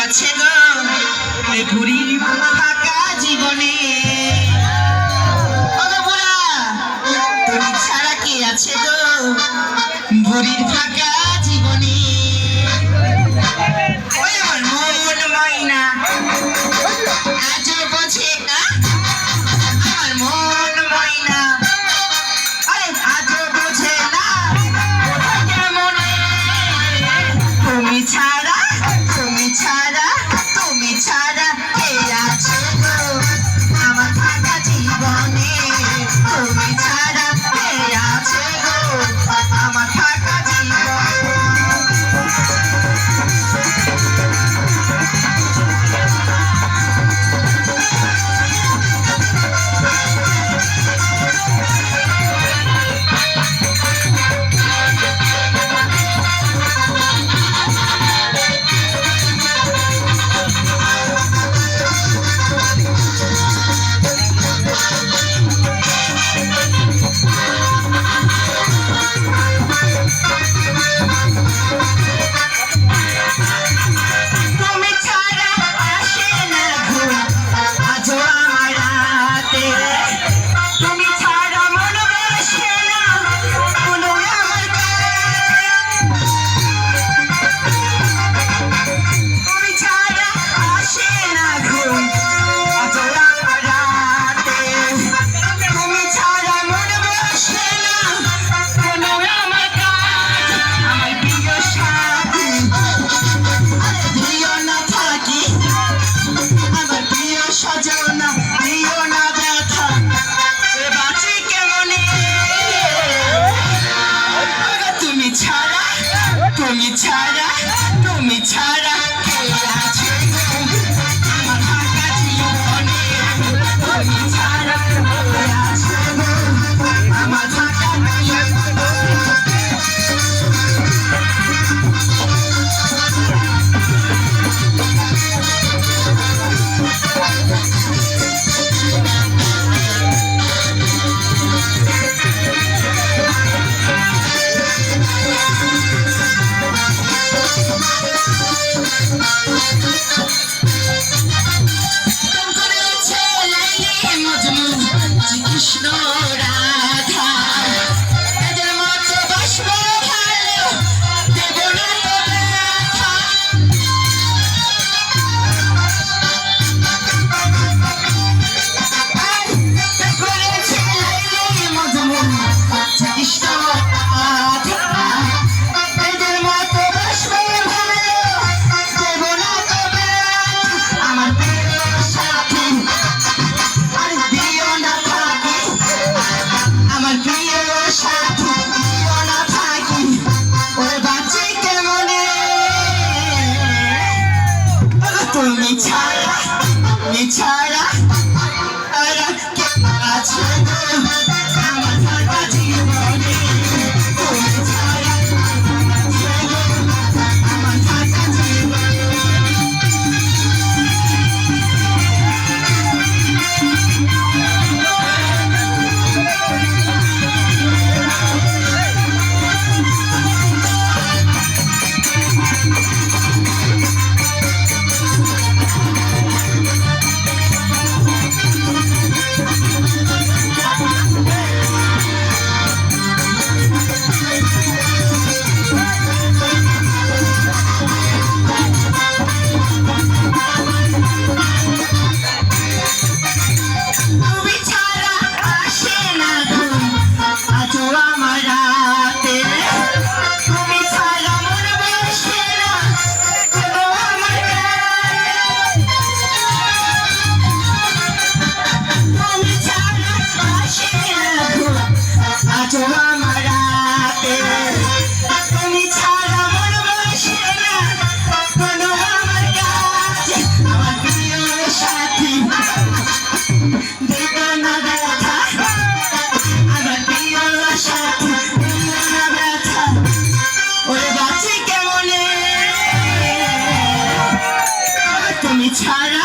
আছে গো ঘুরির ফাঁকা জীবনে তুমি ছাড়া কে আছে গো ঘুরির ফাঁকা জীবনে ওই আমার মন ময়না আজও বোঝে না আমার মন ময়না আরে আজও বোঝে না মনে তুমি ছাড়া তুমি ছাড়া তুমি ছাড়া কে আছে গো আমার ফাঁকা জীবনে তুমি ছাড়া কে আছে গো আমার ফাঁকা জীবনে তুমি ছাড়া তুমি ছাড়া কে আছে গো আমার ফাঁকা জীবনে তুমি ছাড়া কে আছে গো আমার ফাঁকা কৃষ্ণ রাধা এদের মতো বাসব ভালো দেব না তো ব্যথা করেছে মজনু কৃষ্ণ রাধা এদের মতো বাসব ভালো দেব না তো ব্যথা আমার প্রিয় সাথী আর দিও না আমার প্রিয় সাথী দিও না থাকি ওরে বাঁচি কেমনে তুমি ছাড়া তুমি ছাড়া আর কে আছে গো আমার ফাঁকা জীবনে তুমি ছাড়া আছে গো আমার ফাঁকা জীবনে তুমি ছাড়া